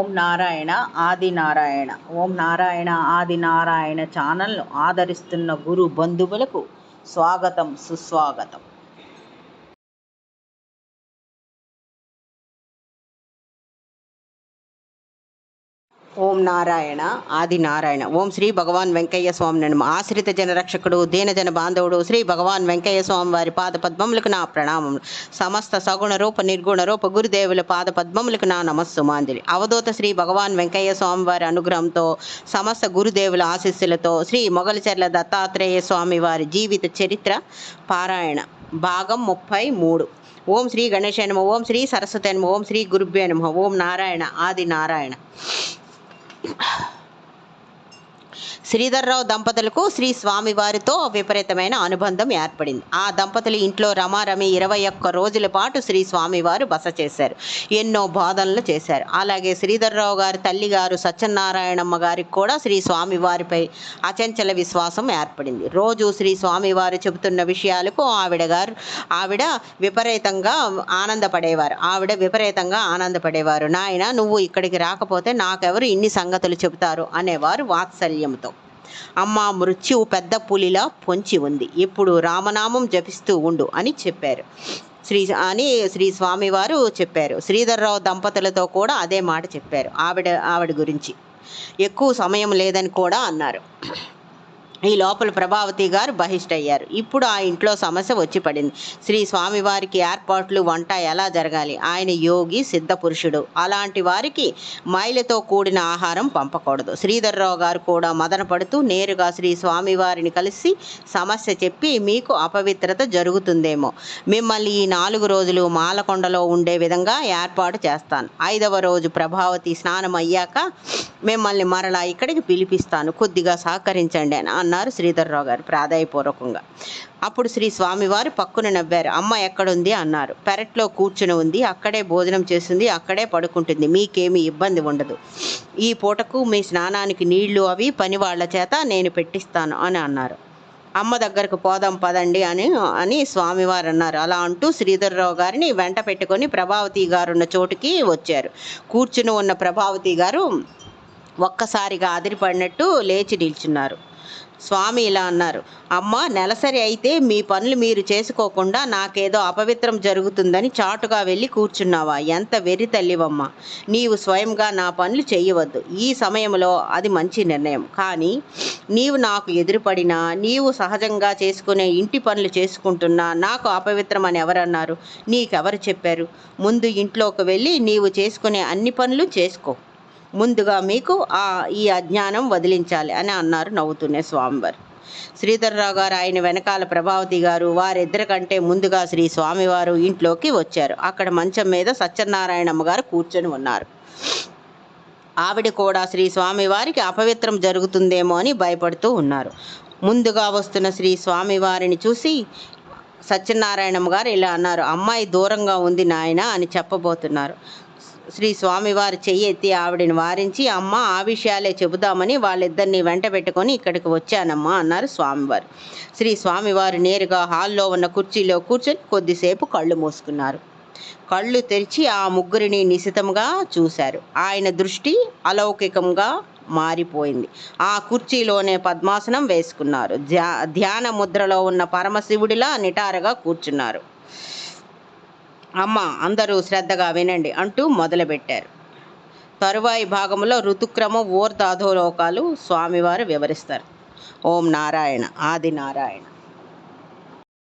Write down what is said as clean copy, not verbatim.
ఓం నారాయణ ఆది నారాయణ. ఓం నారాయణ ఆది నారాయణ ఛానల్ను ఆదరిస్తున్న గురు బంధువులకు స్వాగతం, సుస్వాగతం. ఓం నారాయణ ఆది నారాయణ. ఓం శ్రీ భగవాన్ వెంకయ్య స్వామి నమ. ఆశ్రిత జనరక్షకుడు, దీనజన బాంధవుడు శ్రీ భగవాన్ వెంకయ్య స్వామి వారి పాద పద్మములకు నా ప్రణామములు. సమస్త సగుణ రూప నిర్గుణ రూప గురుదేవుల పాద పద్మములకు నా నమస్సుమాంజలి. అవధూత శ్రీ భగవాన్ వెంకయ్య స్వామి వారి అనుగ్రహంతో, సమస్త గురుదేవుల ఆశీస్సులతో శ్రీ మొగలిచెర్ల దత్తాత్రేయ స్వామి వారి జీవిత చరిత్ర పారాయణ భాగం 33. ఓం శ్రీ గణేశాయ నమః. ఓం శ్రీ సరస్వతి నమః. ఓం శ్రీ గురుభ్యో నమః. ఓం నారాయణ ఆది నారాయణ. శ్రీధర్రావు దంపతులకు శ్రీ స్వామివారితో విపరీతమైన అనుబంధం ఏర్పడింది. ఆ దంపతుల ఇంట్లో రమారమి 21 రోజుల పాటు శ్రీ స్వామివారు బస చేశారు. ఎన్నో బోధనలు చేశారు. అలాగే శ్రీధర్రావు గారి తల్లిగారు సత్యనారాయణమ్మ గారికి కూడా శ్రీ స్వామివారిపై అచంచల విశ్వాసం ఏర్పడింది. రోజు శ్రీ స్వామివారు చెబుతున్న విషయాలకు ఆవిడ విపరీతంగా ఆనందపడేవారు. నాయన, నువ్వు ఇక్కడికి రాకపోతే నాకెవరు ఇన్ని సంగతులు చెబుతారు అనేవారు వాత్సల్యంతో. అమ్మ, మృత్యువు పెద్ద పులిలా పొంచి ఉంది, ఇప్పుడు రామనామం జపిస్తూ ఉండు అని చెప్పారు. శ్రీ స్వామివారు చెప్పారు. శ్రీధర్రావు దంపతులతో కూడా అదే మాట చెప్పారు. ఆవిడ గురించి ఎక్కువ సమయం లేదని కూడా అన్నారు. ఈ లోపల ప్రభావతి గారు బహిష్టయ్యారు. ఇప్పుడు ఆ ఇంట్లో సమస్య వచ్చి పడింది. శ్రీ స్వామివారికి ఏర్పాట్లు, వంట ఎలా జరగాలి? ఆయన యోగి, సిద్ధ పురుషుడు. అలాంటి వారికి మైలతో కూడిన ఆహారం పంపకూడదు. శ్రీధర్రావు గారు కూడా మదన పడుతూ నేరుగా శ్రీ స్వామివారిని కలిసి సమస్య చెప్పి, మీకు అపవిత్రత జరుగుతుందేమో, మిమ్మల్ని ఈ 4 రోజులు మాలకొండలో ఉండే విధంగా ఏర్పాటు చేస్తాను. 5వ రోజు ప్రభావతి స్నానం అయ్యాక మిమ్మల్ని మరలా ఇక్కడికి పిలిపిస్తాను, కొద్దిగా సహకరించండి అని అన్నారు శ్రీధర్రావు గారు ప్రాధాయపూర్వకంగా. అప్పుడు శ్రీ స్వామివారు పక్కున నవ్వారు. అమ్మ ఎక్కడుంది అన్నారు. పెరట్లో కూర్చుని ఉంది, అక్కడే భోజనం చేస్తుంది, అక్కడే పడుకుంటుంది, మీకేమీ ఇబ్బంది ఉండదు. ఈ పూటకు మీ స్నానానికి నీళ్లు అవి పని వాళ్ళ చేత నేను పెట్టిస్తాను అని అన్నారు. అమ్మ దగ్గరకు పోదాం పదండి అని స్వామివారు అన్నారు. అలా అంటూ శ్రీధర్రావు గారిని వెంట పెట్టుకొని ప్రభావతి గారున్న చోటుకి వచ్చారు. కూర్చుని ఉన్న ప్రభావతి గారు ఒక్కసారిగా అదిరిపడినట్టు లేచి నిల్చున్నారు. స్వామి ఇలా అన్నారు. అమ్మ, నెలసరి అయితే మీ పనులు మీరు చేసుకోకుండా నాకేదో అపవిత్రం జరుగుతుందని చాటుగా వెళ్ళి కూర్చున్నావా? ఎంత వెర్రి తల్లివమ్మ. నీవు స్వయంగా నా పనులు చేయవద్దు. ఈ సమయంలో అది మంచి నిర్ణయం. కానీ నీవు నాకు ఎదురుపడినా, నీవు సహజంగా చేసుకునే ఇంటి పనులు చేసుకుంటున్నా నాకు అపవిత్రం అని ఎవరన్నారు? నీకెవరు చెప్పారు? ముందు ఇంట్లోకి వెళ్ళి నీవు చేసుకునే అన్ని పనులు చేసుకో. ముందుగా మీకు ఈ అజ్ఞానం వదిలించాలి అని అన్నారు నవ్వుతూనే స్వామివారు. శ్రీధర్రావు గారు, ఆయన వెనకాల ప్రభావతి గారు, వారిద్దరి కంటే ముందుగా శ్రీ స్వామివారు ఇంట్లోకి వచ్చారు. అక్కడ మంచం మీద సత్యనారాయణమ్మ గారు కూర్చొని ఉన్నారు. ఆవిడ కూడా శ్రీ స్వామివారికి అపవిత్రం జరుగుతుందేమో అని భయపడుతూ ఉన్నారు. ముందుగా వస్తున్న శ్రీ స్వామివారిని చూసి సత్యనారాయణమ్మ గారు ఇలా అన్నారు. అమ్మాయి దూరంగా ఉంది నాయన అని చెప్పబోతున్నారు. శ్రీ స్వామివారు చెయ్యి ఎత్తి ఆవిడని వారించి, అమ్మ, ఆ విషయాలే చెబుదామని వాళ్ళిద్దరిని వెంట పెట్టుకొని ఇక్కడికి వచ్చానమ్మా అన్నారు స్వామివారు. శ్రీ స్వామివారు నేరుగా హాల్లో ఉన్న కుర్చీలో కూర్చొని కొద్దిసేపు కళ్ళు మూసుకున్నారు. కళ్ళు తెరిచి ఆ ముగ్గురిని నిశితంగా చూశారు. ఆయన దృష్టి అలౌకికంగా మారిపోయింది. ఆ కుర్చీలోనే పద్మాసనం వేసుకున్నారు. ధ్యాన ముద్రలో ఉన్న పరమశివుడిలా నిటారుగా కూర్చున్నారు. అమ్మ, అందరూ శ్రద్ధగా వినండి అంటూ మొదలుపెట్టారు. తరువాయి భాగంలో ఋతుక్రమం, ఊర్ధ అధోలోకాలు స్వామివారు వివరిస్తారు. ఓం నారాయణ ఆది నారాయణ.